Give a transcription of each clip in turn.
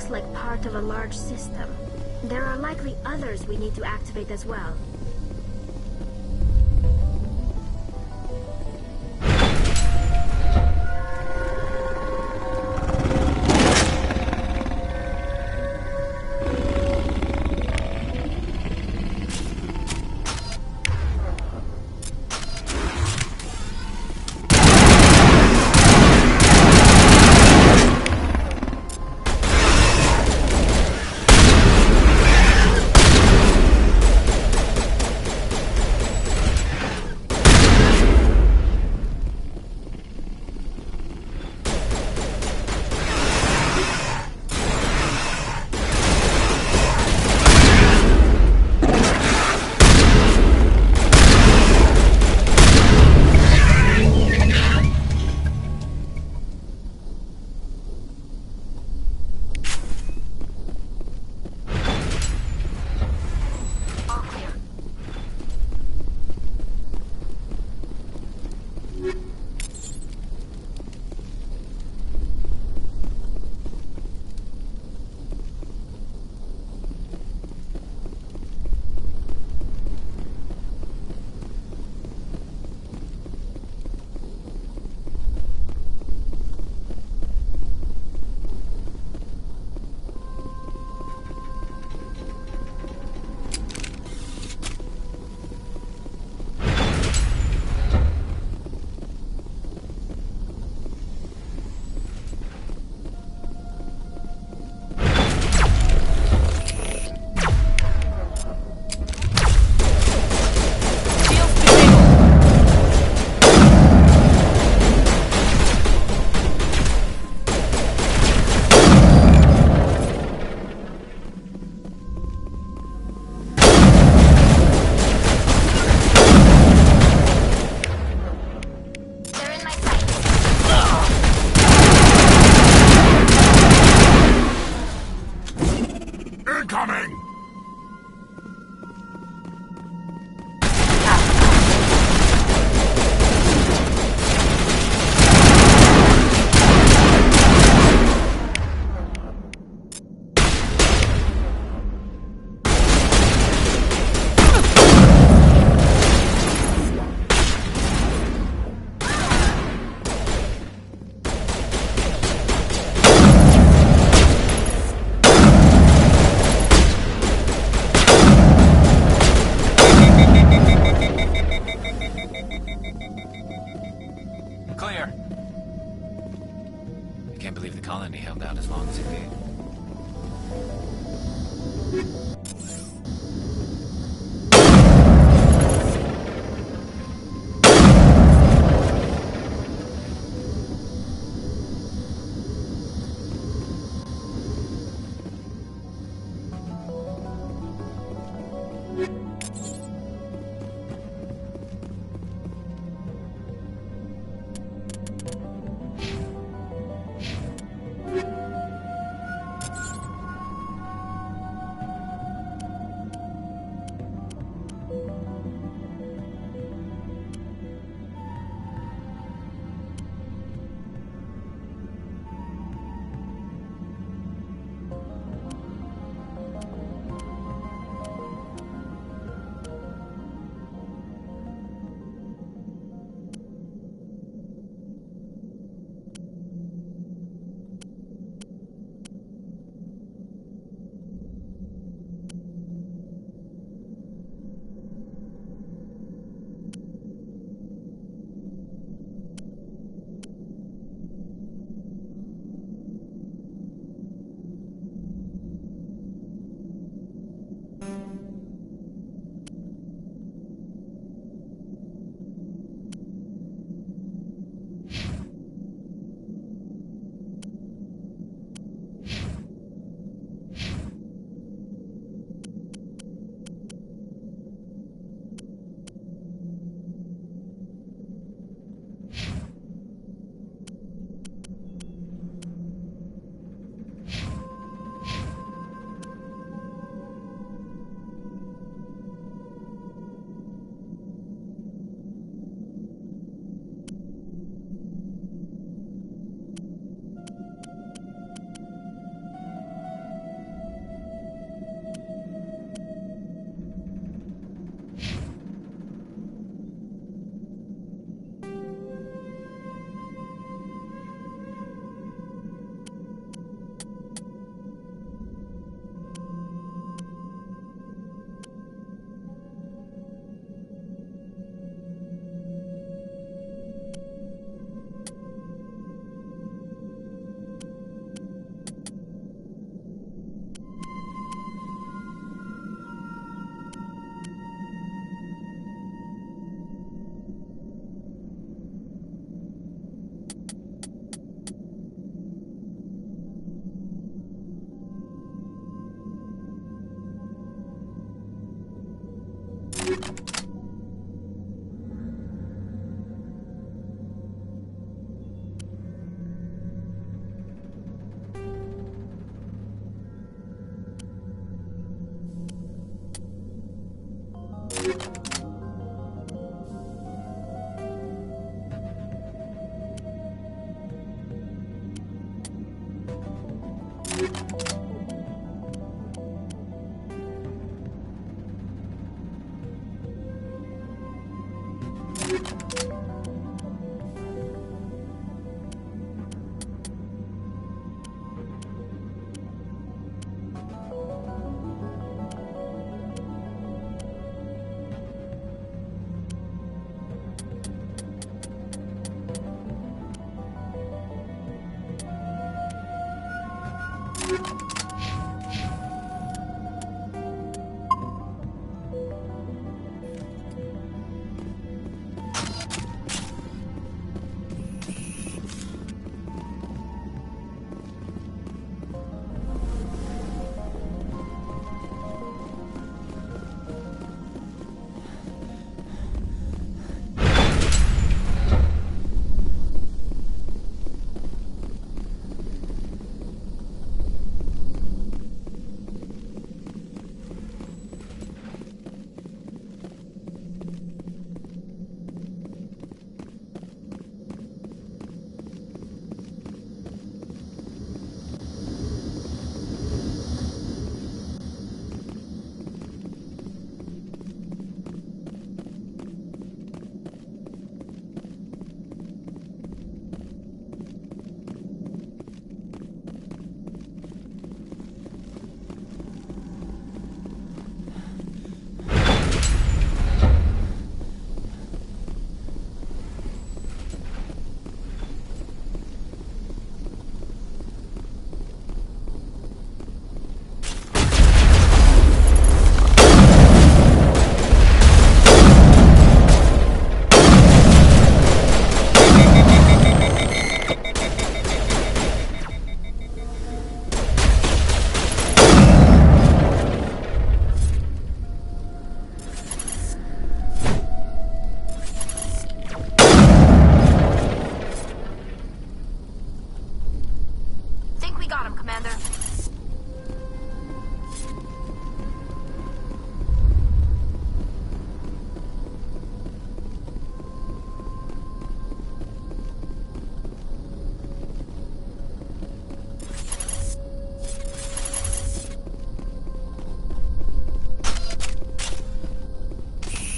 looks like part of a large system. There are likely others we need to activate as well. Incoming! Clear. I can't believe the colony held out as long as it did.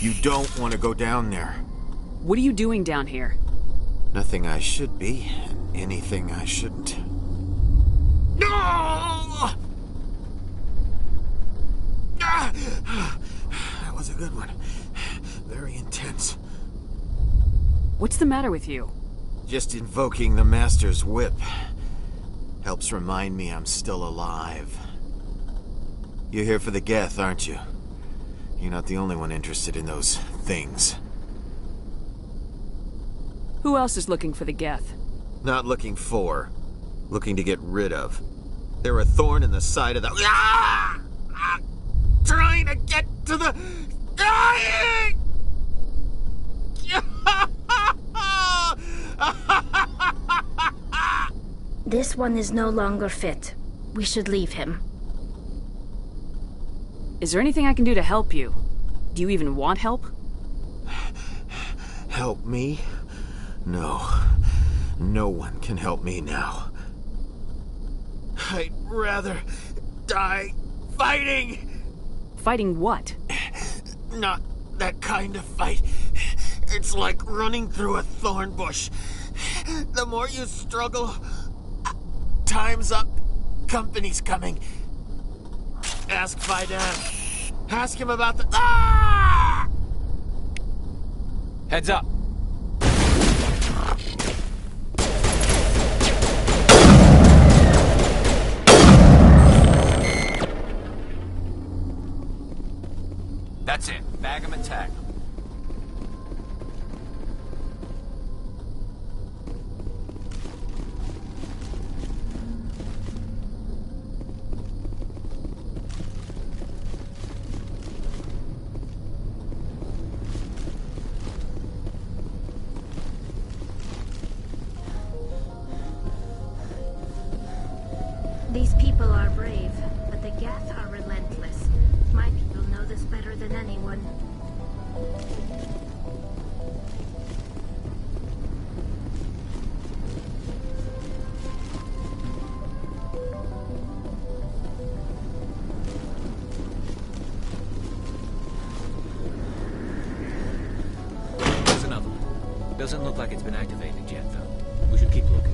You don't want to go down there. What are you doing down here? Nothing I should be, and anything I shouldn't. No! That was a good one. Very intense. What's the matter with you? Just invoking the Master's whip helps remind me I'm still alive. You're here for the Geth, aren't you? You're not the only one interested in those things. Who else is looking for the Geth? Not looking for. Looking to get rid of. They're a thorn in the side of the... Trying to get to the... Dying! This one is no longer fit. We should leave him. Is there anything I can do to help you? Do you even want help? Help me? No. No one can help me now. I'd rather die fighting! Fighting what? Not that kind of fight. It's like running through a thorn bush. The more you struggle, time's up. Company's coming. Ask Faidan. Ask him about the... Ah! Heads up. That's it. Bag 'em and tag 'em. These people are brave, but the Geth are relentless. My people know this better than anyone. Doesn't look like it's been activated yet, though. We should keep looking.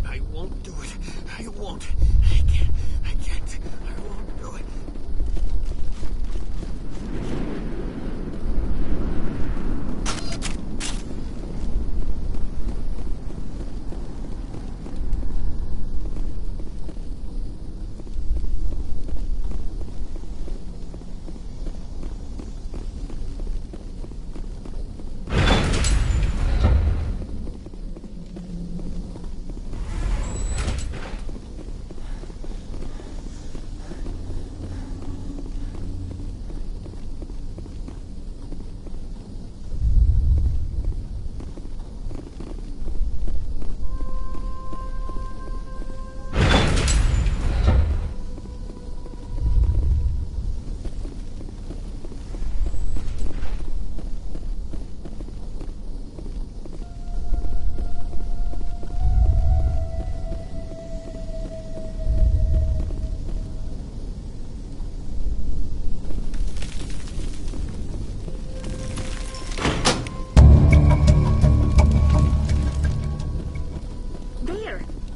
I won't do it. I won't. I can't. I won't do it.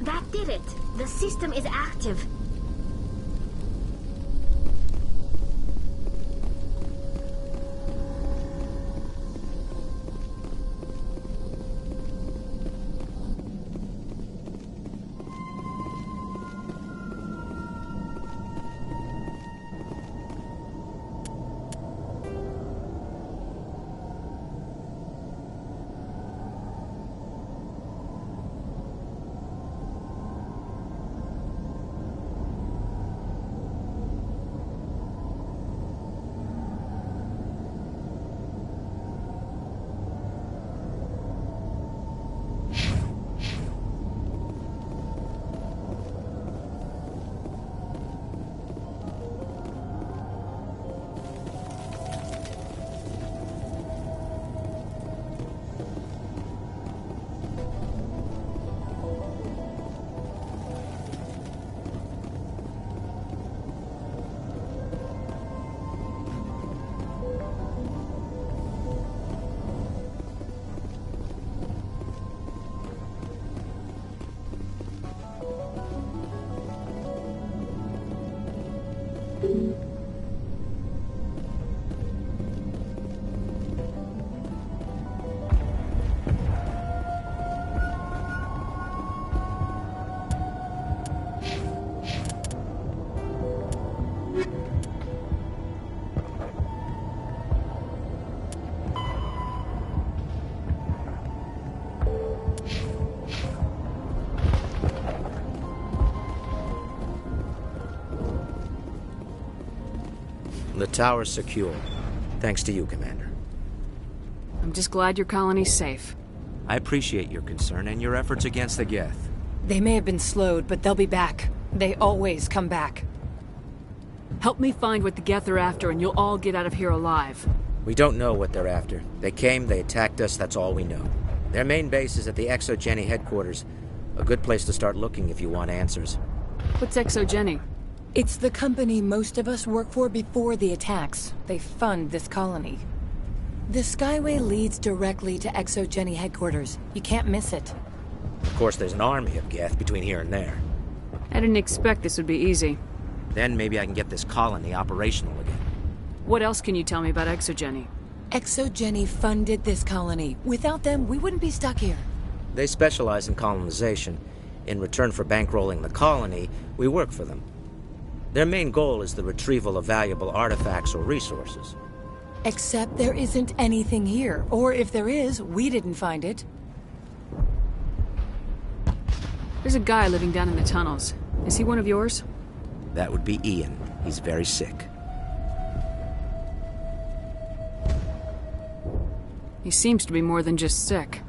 That did it. The system is active. The tower's secure. Thanks to you, Commander. I'm just glad your colony's safe. I appreciate your concern and your efforts against the Geth. They may have been slowed, but they'll be back. They always come back. Help me find what the Geth are after, and you'll all get out of here alive. We don't know what they're after. They came, they attacked us, that's all we know. Their main base is at the ExoGeni headquarters. A good place to start looking if you want answers. What's ExoGeni? It's the company most of us work for before the attacks. They fund this colony. The Skyway leads directly to ExoGeni headquarters. You can't miss it. Of course, there's an army of Geth between here and there. I didn't expect this would be easy. Then maybe I can get this colony operational again. What else can you tell me about ExoGeni? ExoGeni funded this colony. Without them, we wouldn't be stuck here. They specialize in colonization. In return for bankrolling the colony, we work for them. Their main goal is the retrieval of valuable artifacts or resources. Except there isn't anything here. Or if there is, we didn't find it. There's a guy living down in the tunnels. Is he one of yours? That would be Ian. He's very sick. He seems to be more than just sick.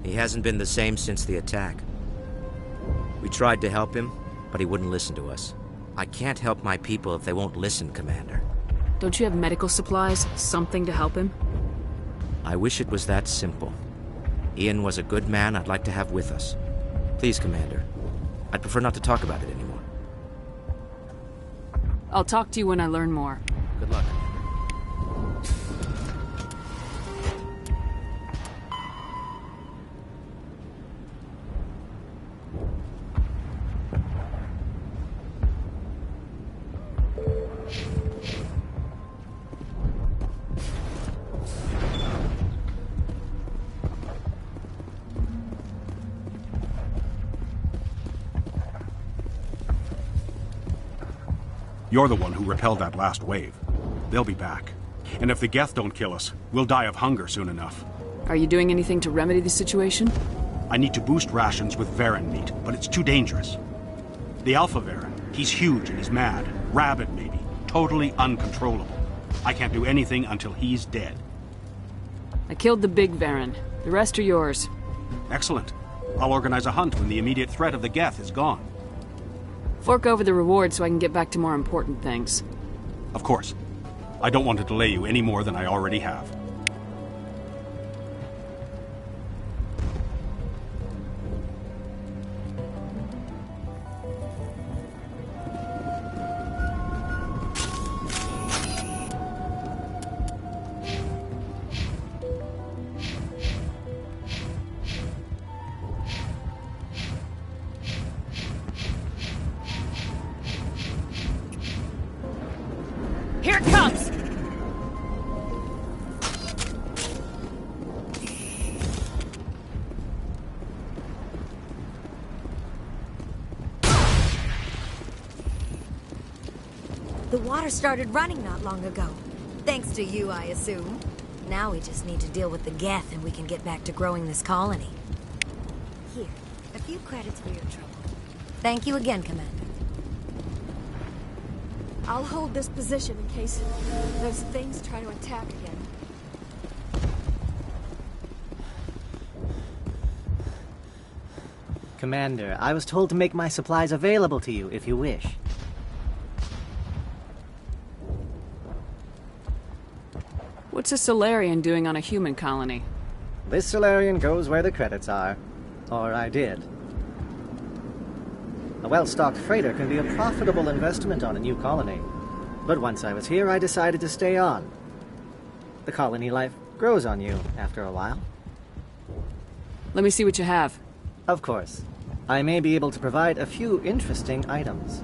He hasn't been the same since the attack. We tried to help him, but he wouldn't listen to us. I can't help my people if they won't listen, Commander. Don't you have medical supplies? Something to help him? I wish it was that simple. Ian was a good man I'd like to have with us. Please, Commander. I'd prefer not to talk about it anymore. I'll talk to you when I learn more. Good luck. You're the one who repelled that last wave. They'll be back. And if the Geth don't kill us, we'll die of hunger soon enough. Are you doing anything to remedy the situation? I need to boost rations with Varren meat, but it's too dangerous. The Alpha Varren, he's huge and he's mad. Rabid, maybe. Totally uncontrollable. I can't do anything until he's dead. I killed the big Varren. The rest are yours. Excellent. I'll organize a hunt when the immediate threat of the Geth is gone. Fork over the reward so I can get back to more important things. Of course. I don't want to delay you any more than I already have. Here it comes! The water started running not long ago. Thanks to you, I assume. Now we just need to deal with the Geth and we can get back to growing this colony. Here, a few credits for your trouble. Thank you again, Commander. I'll hold this position in case those things try to attack again. Commander, I was told to make my supplies available to you if you wish. What's a Solarian doing on a human colony? This Solarian goes where the credits are. Or I did. A well-stocked freighter can be a profitable investment on a new colony. But once I was here, I decided to stay on. The colony life grows on you after a while. Let me see what you have. Of course. I may be able to provide a few interesting items.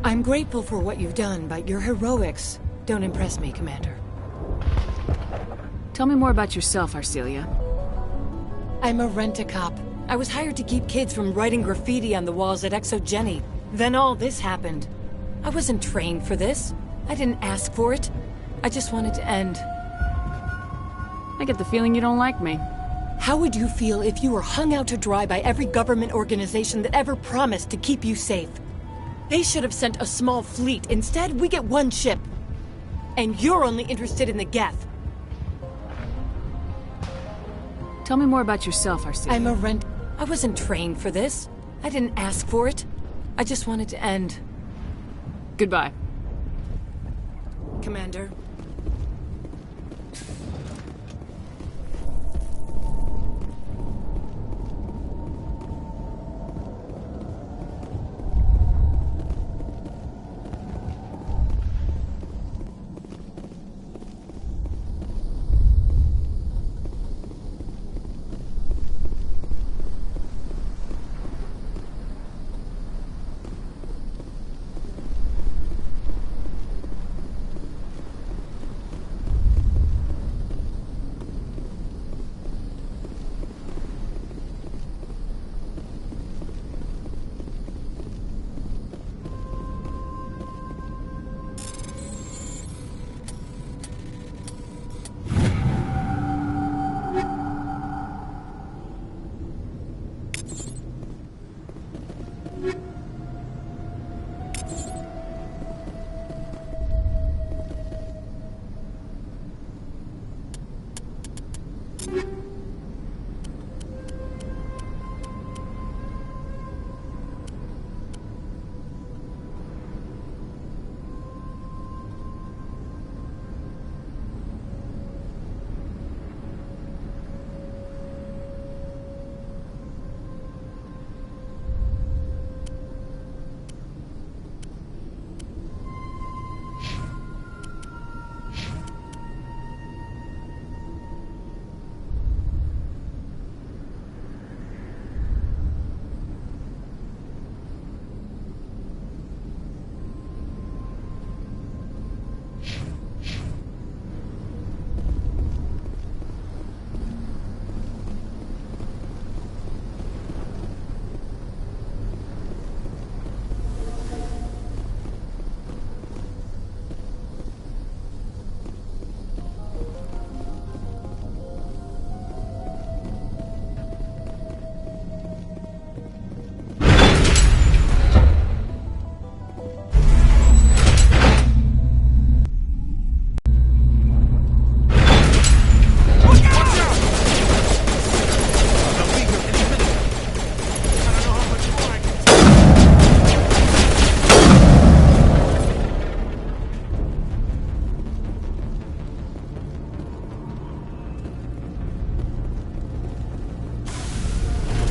I'm grateful for what you've done, but your heroics don't impress me, Commander. Tell me more about yourself, Arcelia. I'm a rent-a-cop. I was hired to keep kids from writing graffiti on the walls at ExoGeni. Then all this happened. I wasn't trained for this. I didn't ask for it. I just wanted to end. I get the feeling you don't like me. How would you feel if you were hung out to dry by every government organization that ever promised to keep you safe? They should have sent a small fleet. Instead, we get one ship. And you're only interested in the Geth. Tell me more about yourself, Arcelia. I'm a rent... I wasn't trained for this. I didn't ask for it. I just wanted to end. Goodbye. Commander.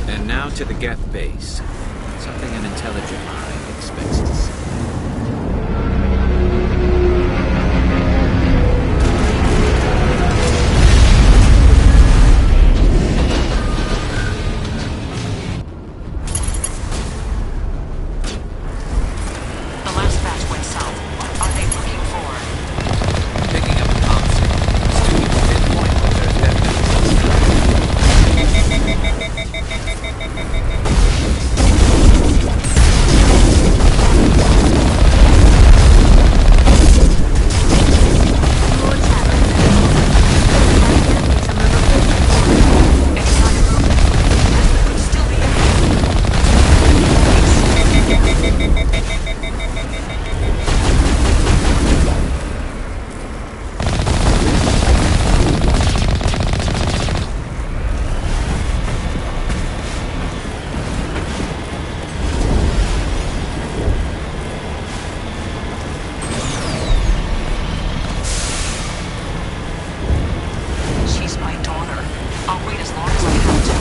And now to the Geth base. Something an intelligent mind expects to see. The last batch went south. What are they looking for? Picking up a comm signal. Students pinpoint what their definite She's my daughter. I'll wait as long as I have to.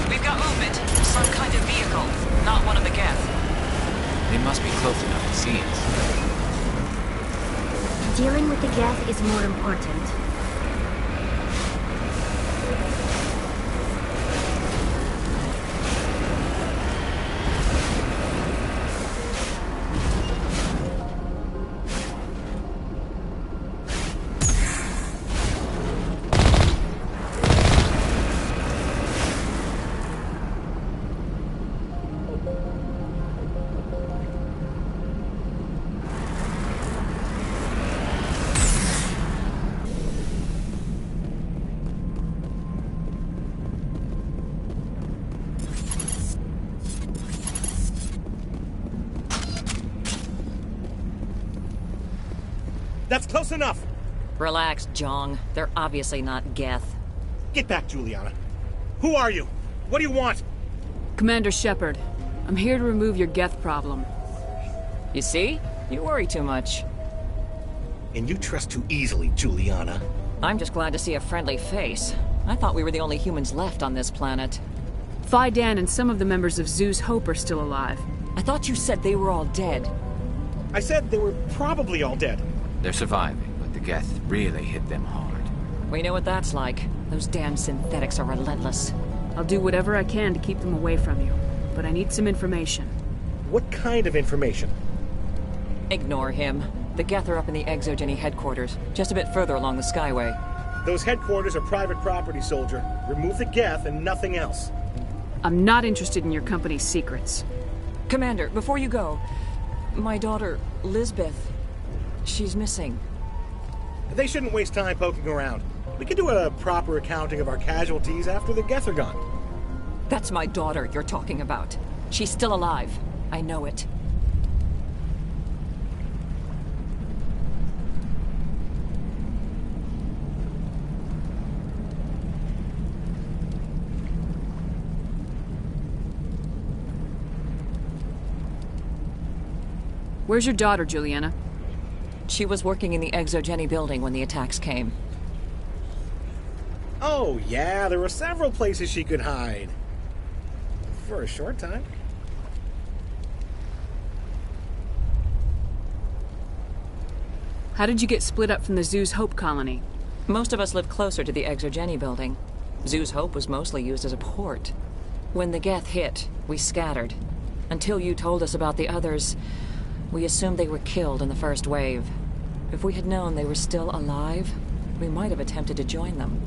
We've got movement. Some kind of vehicle. Not one of the Geth. They must be close enough to see us. Dealing with the Geth is more important. That's close enough! Relax, Jong. They're obviously not Geth. Get back, Juliana. Who are you? What do you want? Commander Shepard, I'm here to remove your Geth problem. You see? You worry too much. And you trust too easily, Juliana. I'm just glad to see a friendly face. I thought we were the only humans left on this planet. Phi-Dan and some of the members of Zoo's Hope are still alive. I thought you said they were all dead. I said they were probably all dead. They're surviving, but the Geth really hit them hard. We know what that's like. Those damn synthetics are relentless. I'll do whatever I can to keep them away from you, but I need some information. What kind of information? Ignore him. The Geth are up in the Exogeny headquarters, just a bit further along the Skyway. Those headquarters are private property, soldier. Remove the Geth and nothing else. I'm not interested in your company's secrets. Commander, before you go, my daughter, Lisbeth, she's missing. They shouldn't waste time poking around. We can do a proper accounting of our casualties after the Geth are gone. That's my daughter you're talking about. She's still alive. I know it. Where's your daughter, Juliana? She was working in the Exogeny building when the attacks came. Oh, yeah, there were several places she could hide. For a short time. How did you get split up from the Zoo's Hope colony? Most of us lived closer to the Exogeny building. Zoo's Hope was mostly used as a port. When the Geth hit, we scattered. Until you told us about the others, we assumed they were killed in the first wave. If we had known they were still alive, we might have attempted to join them.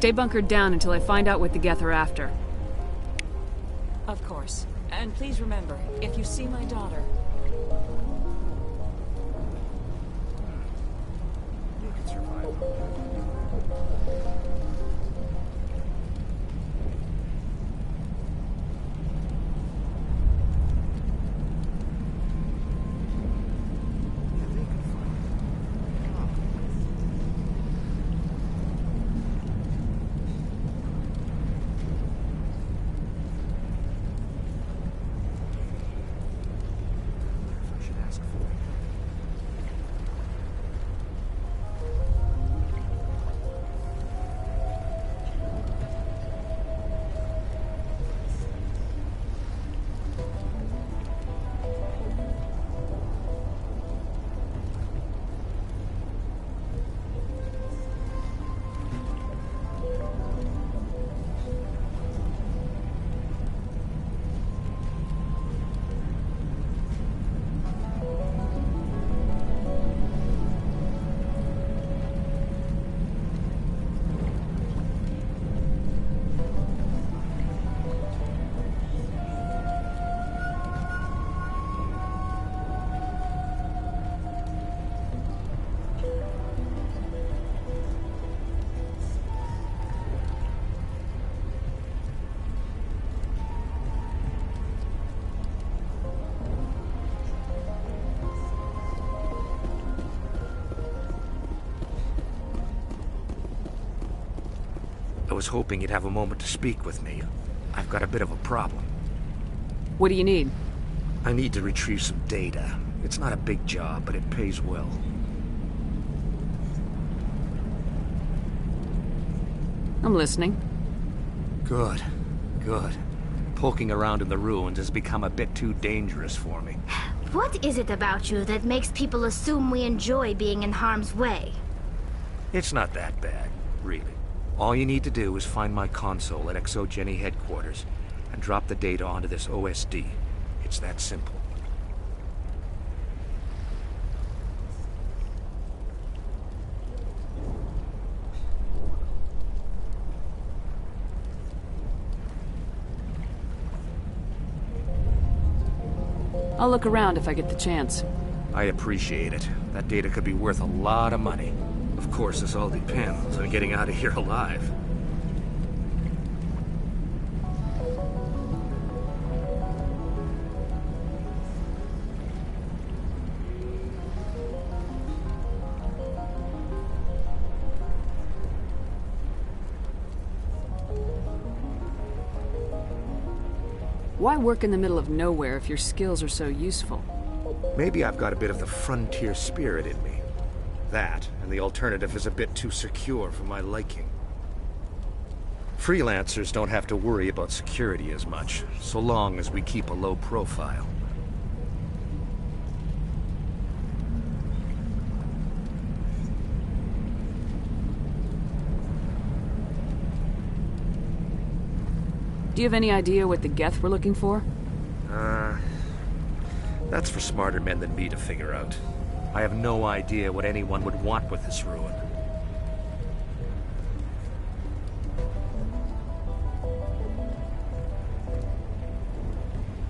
Stay bunkered down until I find out what the Geth are after. Of course. And please remember, if you see my daughter... You can survive. I was hoping you'd have a moment to speak with me. I've got a bit of a problem. What do you need? I need to retrieve some data. It's not a big job, but it pays well. I'm listening. Good. Good. Poking around in the ruins has become a bit too dangerous for me. What is it about you that makes people assume we enjoy being in harm's way? It's not that bad, really. All you need to do is find my console at ExoGeni headquarters and drop the data onto this OSD. It's that simple. I'll look around if I get the chance. I appreciate it. That data could be worth a lot of money. Of course, this all depends on getting out of here alive. Why work in the middle of nowhere if your skills are so useful? Maybe I've got a bit of the frontier spirit in me. That, and the alternative is a bit too secure for my liking. Freelancers don't have to worry about security as much, so long as we keep a low profile. Do you have any idea what the Geth were looking for? That's for smarter men than me to figure out. I have no idea what anyone would want with this ruin.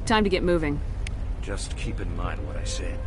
Time to get moving. Just keep in mind what I said.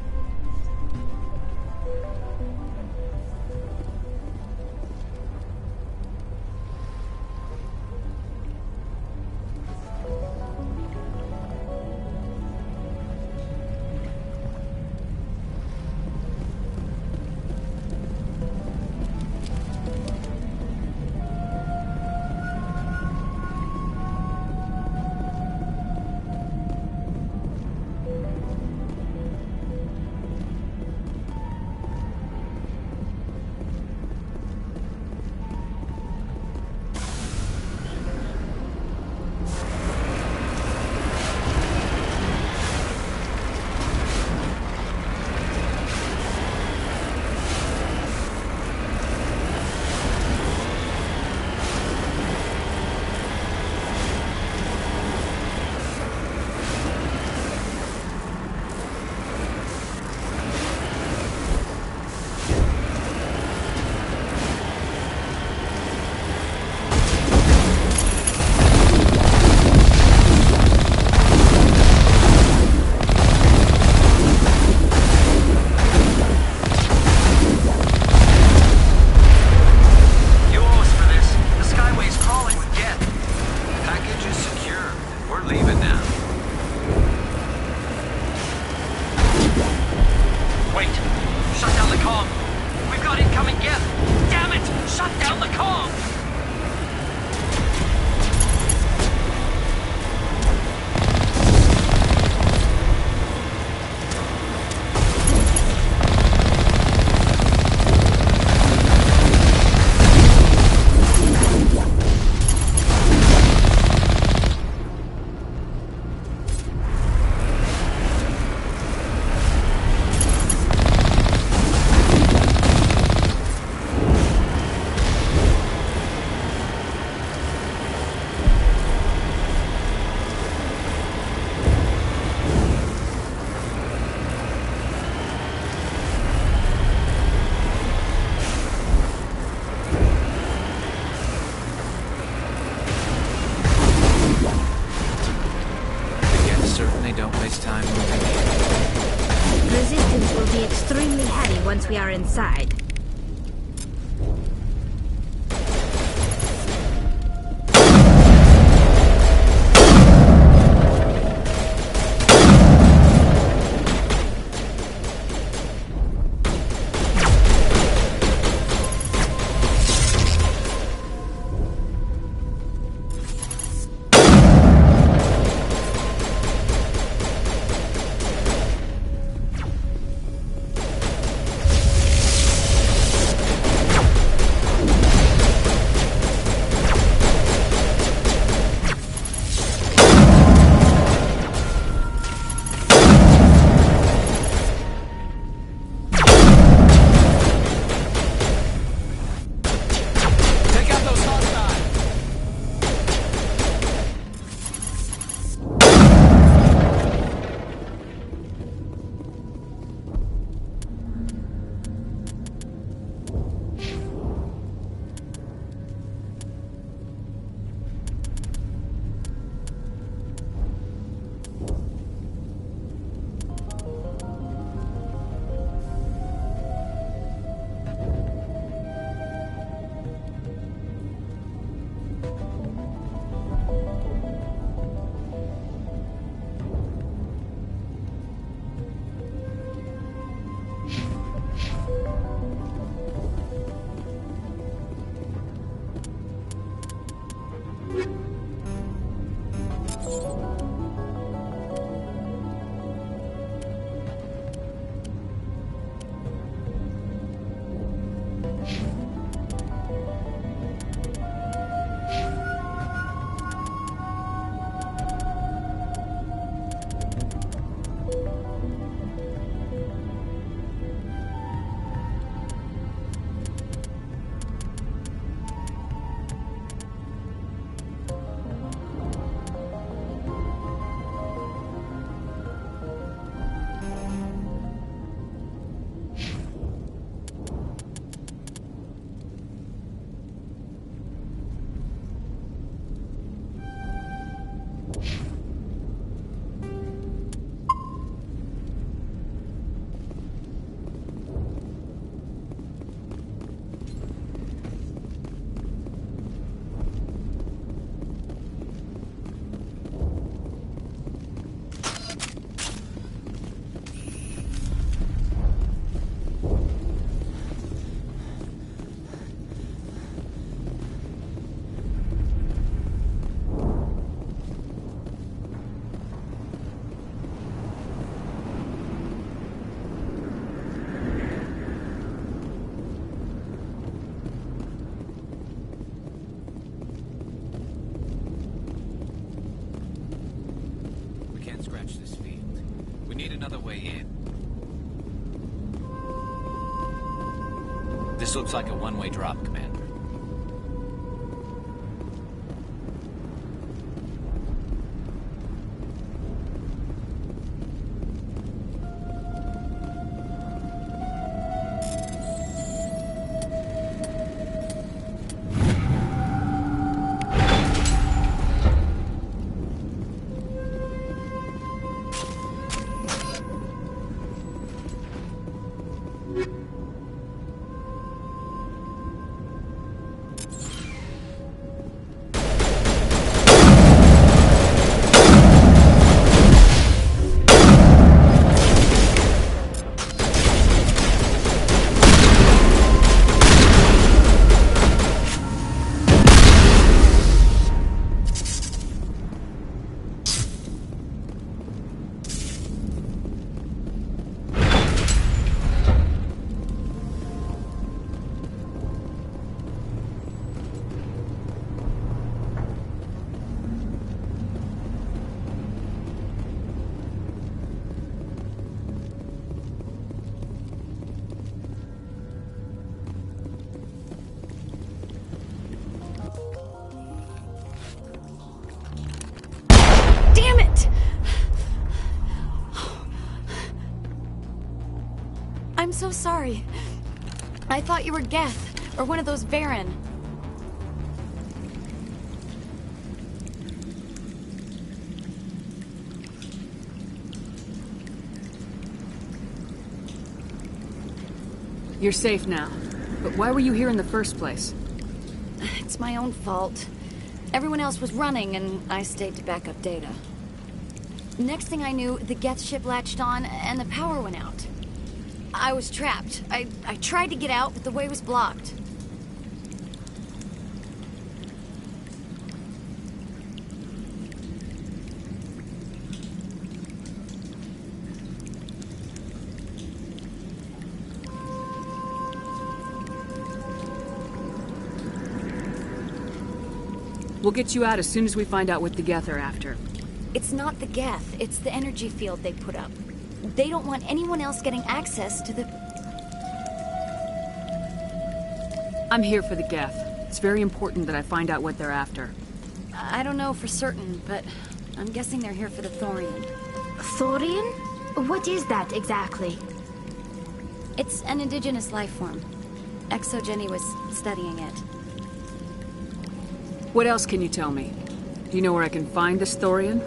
be extremely heavy once we are inside. We need another way in. This looks like a one-way drop, Commander. I'm so sorry. I thought you were Geth, or one of those Varen. You're safe now. But why were you here in the first place? It's my own fault. Everyone else was running, and I stayed to back up data. Next thing I knew, the Geth ship latched on, and the power went out. I was trapped. I tried to get out, but the way was blocked. We'll get you out as soon as we find out what the Geth are after. It's not the Geth, it's the energy field they put up. They don't want anyone else getting access to the... I'm here for the Geth. It's very important that I find out what they're after. I don't know for certain, but I'm guessing they're here for the Thorian. Thorian? What is that exactly? It's an indigenous life form. ExoGenny was studying it. What else can you tell me? Do you know where I can find this Thorian?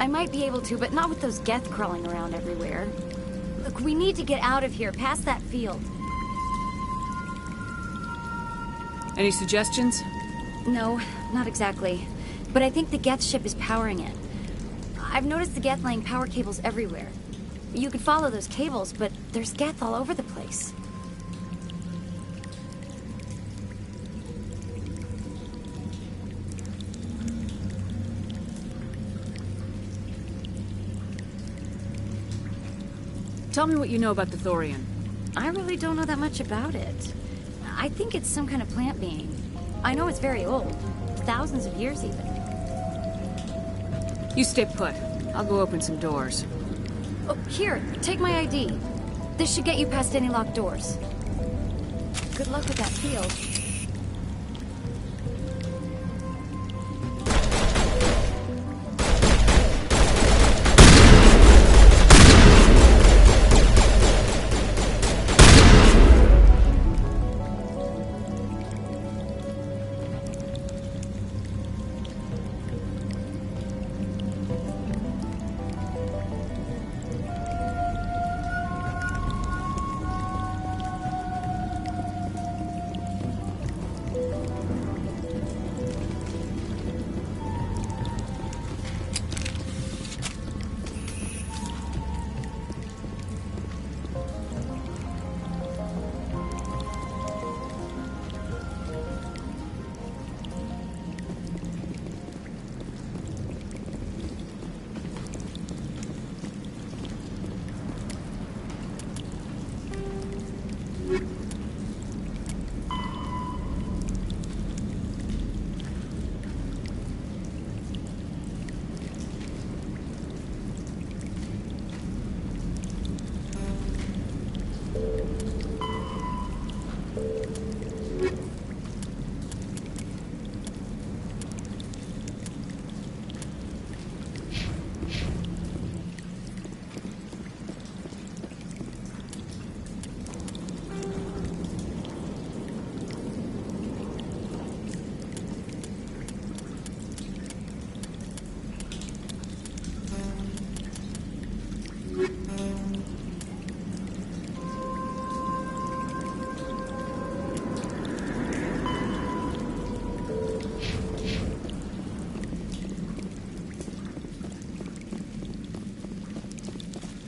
I might be able to, but not with those Geth crawling around everywhere. Look, we need to get out of here, past that field. Any suggestions? No, not exactly. But I think the Geth ship is powering it. I've noticed the Geth laying power cables everywhere. You could follow those cables, but there's Geth all over the place. Tell me what you know about the Thorian. I really don't know that much about it. I think it's some kind of plant being. I know it's very old. Thousands of years, even. You stay put. I'll go open some doors. Oh, here, take my ID. This should get you past any locked doors. Good luck with that field.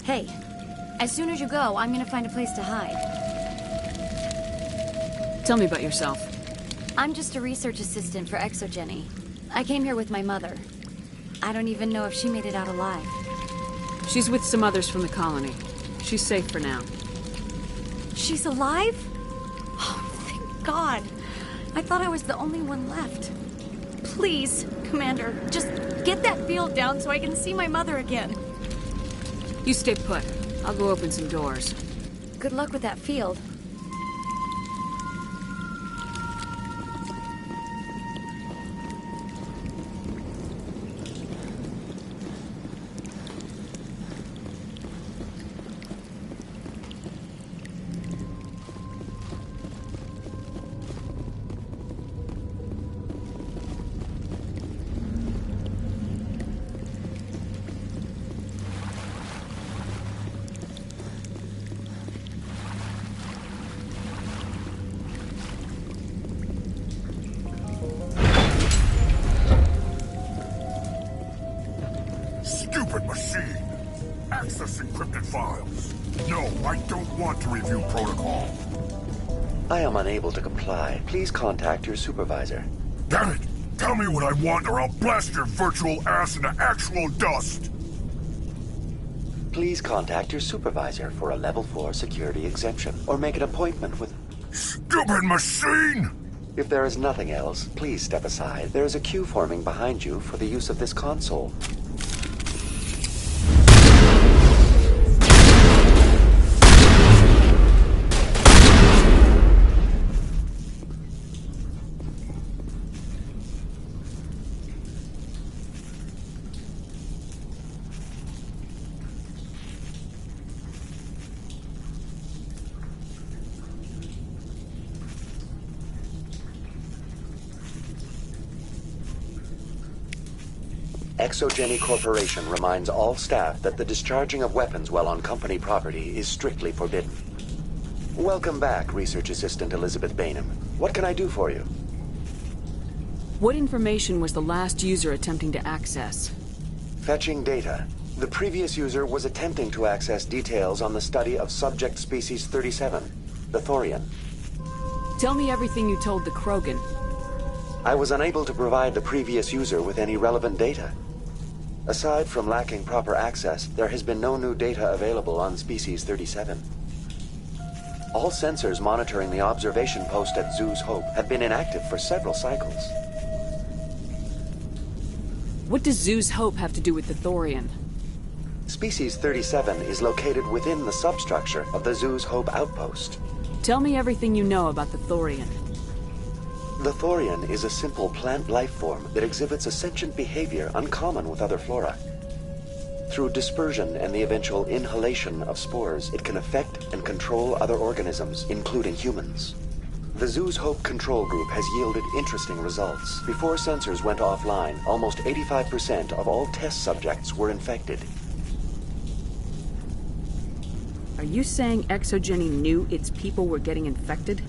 Hey, as soon as you go, I'm gonna find a place to hide. Tell me about yourself. I'm just a research assistant for ExoGenny. I came here with my mother. I don't even know if she made it out alive. She's with some others from the colony. She's safe for now. She's alive? Oh, thank God. I thought I was the only one left. Please, Commander, just get that field down so I can see my mother again. You stay put. I'll go open some doors. Good luck with that field. files. No, I don't want to review protocol. I am unable to comply. Please contact your supervisor. Damn it! Tell me what I want or I'll blast your virtual ass into actual dust! Please contact your supervisor for a level 4 security exemption, or make an appointment with... Stupid machine! If there is nothing else, please step aside. There is a queue forming behind you for the use of this console. ExoGeni Corporation reminds all staff that the discharging of weapons while on company property is strictly forbidden. Welcome back, Research Assistant Elizabeth Bainham. What can I do for you? What information was the last user attempting to access? Fetching data. The previous user was attempting to access details on the study of subject species 37, the Thorian. Tell me everything you told the Krogan. I was unable to provide the previous user with any relevant data. Aside from lacking proper access, there has been no new data available on Species 37. All sensors monitoring the observation post at Zhu's Hope have been inactive for several cycles. What does Zhu's Hope have to do with the Thorian? Species 37 is located within the substructure of the Zhu's Hope outpost. Tell me everything you know about the Thorian. The Thorian is a simple plant life form that exhibits a sentient behavior uncommon with other flora. Through dispersion and the eventual inhalation of spores, it can affect and control other organisms, including humans. The Zhu's Hope control group has yielded interesting results. Before sensors went offline, almost 85% of all test subjects were infected. Are you saying ExoGeni knew its people were getting infected?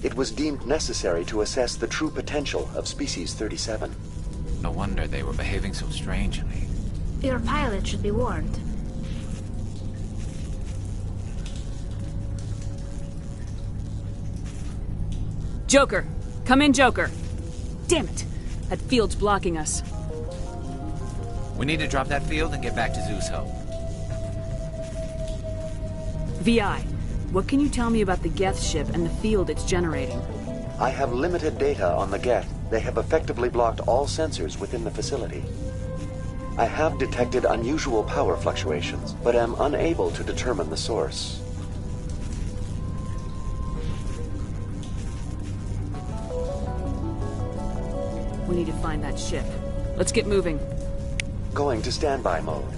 It was deemed necessary to assess the true potential of Species 37. No wonder they were behaving so strangely. Your pilot should be warned. Joker! Come in, Joker! Damn it! That field's blocking us. We need to drop that field and get back to Zhu's Hope. VI, what can you tell me about the Geth ship and the field it's generating? I have limited data on the Geth. They have effectively blocked all sensors within the facility. I have detected unusual power fluctuations, but am unable to determine the source. We need to find that ship. Let's get moving. Going to standby mode.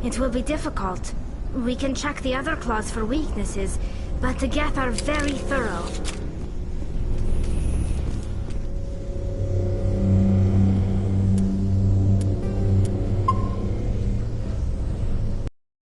It will be difficult. We can check the other claws for weaknesses, but the Geth are very thorough.